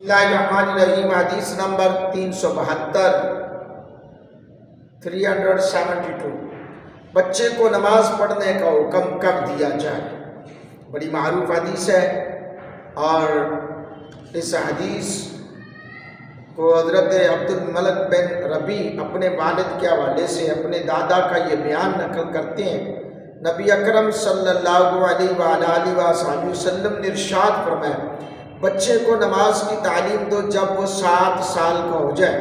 بسم اللہ الرحمن الرحیم۔ حدیث نمبر 372 بچے کو نماز پڑھنے کا حکم کب دیا جائے؟ بڑی معروف حدیث ہے، اور اس حدیث کو حضرت عبد الملک بن ربیع اپنے والد کے حوالے سے اپنے دادا کا یہ بیان نقل کرتے ہیں۔ نبی اکرم صلی اللہ علیہ وآلہ وسلم نے ارشاد فرمایا، بچے کو نماز کی تعلیم دو جب وہ 7 سال کا ہو جائے،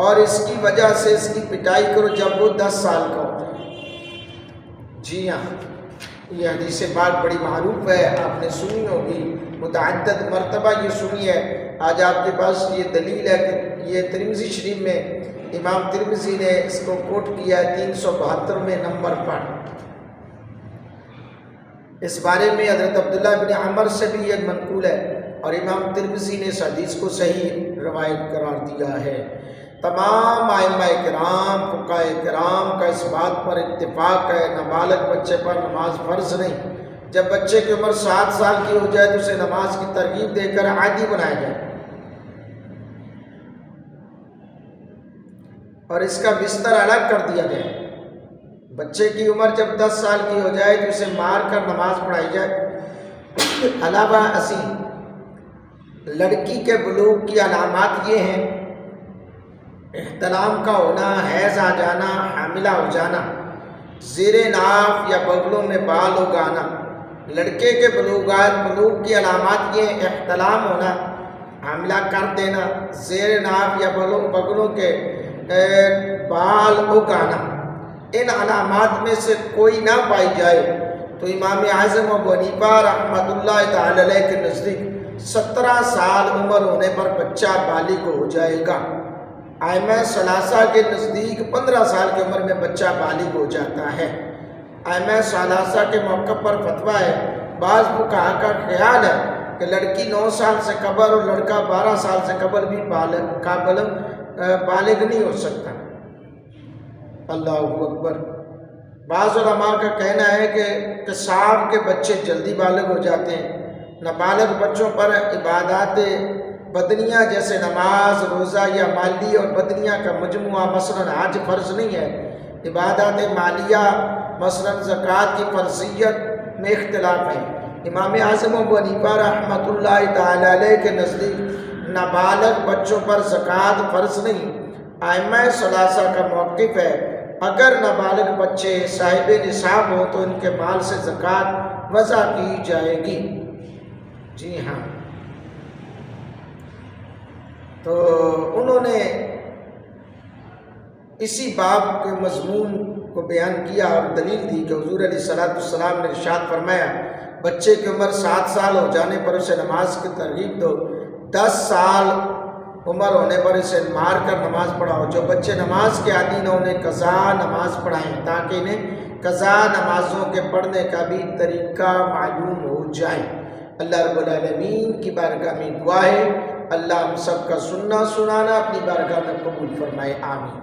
اور اس کی وجہ سے اس کی پٹائی کرو جب وہ 10 سال کا ہو جائے۔ جی ہاں، یہ حدیث پاک بڑی معروف ہے، آپ نے سنی ہوگی، متعدد مرتبہ یہ سنی ہے۔ آج آپ کے پاس یہ دلیل ہے کہ یہ ترمذی شریف میں امام ترمذی نے اس کو کوٹ کیا ہے 372 نمبر پر۔ اس بارے میں حضرت عبداللہ بن عمر سے بھی یہ منقول ہے، اور امام ترمذی نے اس حدیث کو صحیح روایت قرار دیا ہے۔ تمام ائمہ کرام، فقہاء کرام کا اس بات پر اتفاق ہے، نابالغ بچے پر نماز فرض نہیں۔ جب بچے کی عمر 7 سال کی ہو جائے تو اسے نماز کی ترغیب دے کر عادی بنایا جائے، اور اس کا بستر الگ کر دیا جائے۔ بچے کی عمر جب 10 سال کی ہو جائے تو اسے مار کر نماز پڑھائی جائے۔ علاوہ ازیں لڑکی کے بلوغ کی علامات یہ ہیں: احتلام کا ہونا، حیض آ جانا، حاملہ ہو جانا، زیر ناف یا بغلوں میں بال اگانا۔ لڑکے کے بلوغ کی علامات یہ ہیں: احتلام ہونا، حاملہ کر دینا، زیر ناف یا بغلوں کے بال اگانا۔ ان علامات میں سے کوئی نہ پائی جائے تو امام اعظم ابو حنیفہ رحمۃ اللہ تعالی علیہ کے نزدیک 17 سال عمر ہونے پر بچہ بالغ ہو جائے گا۔ ائمہ ثلاثہ کے نزدیک 15 سال کی عمر میں بچہ بالغ ہو جاتا ہے۔ ائمہ ثلاثہ کے موقف پر فتویٰ ہے، بعض فقہا کا خیال ہے کہ لڑکی 9 سال سے قبل اور لڑکا 12 سال سے قبل بھی بالغ نہیں ہو سکتا۔ اللہ اکبر۔ بعض علماء کا کہنا ہے کہ قصاب کے بچے جلدی بالغ ہو جاتے ہیں۔ نابالغ بچوں پر عبادات بدنیہ جیسے نماز، روزہ یا مالی اور بدنیہ کا مجموعہ مثلاً حج فرض نہیں ہے۔ عبادات مالیہ مثلاً زکوٰۃ کی فرضیت میں اختلاف ہے۔ امام اعظم ابو حنیفہ رحمۃ اللہ تعالی علیہ کے نزدیک نابالغ بچوں پر زکوٰۃ فرض نہیں۔ ائمہ ثلاثہ کا موقف ہے، اگر نابالغ بچے صاحب نصاب ہو تو ان کے مال سے زکوٰۃ وضع کی جائے گی۔ جی ہاں، تو انہوں نے اسی باب کے مضمون کو بیان کیا اور دلیل دی کہ حضور علیہ السلام نے ارشاد فرمایا، بچے کی عمر 7 سال ہو جانے پر اسے نماز کی ترغیب دو، 10 سال عمر ہونے پر اسے مار کر نماز پڑھاؤ۔ جو بچے نماز کے عادی نہ انہیں قضا نماز پڑھائیں تاکہ انہیں قضا نمازوں کے پڑھنے کا بھی طریقہ معلوم ہو جائے۔ اللہ رب العالمین کی بارگاہ میں دعا ہے، اللہ ہم سب کا سننا سنانا اپنی بارگاہ میں قبول فرمائے، آمین۔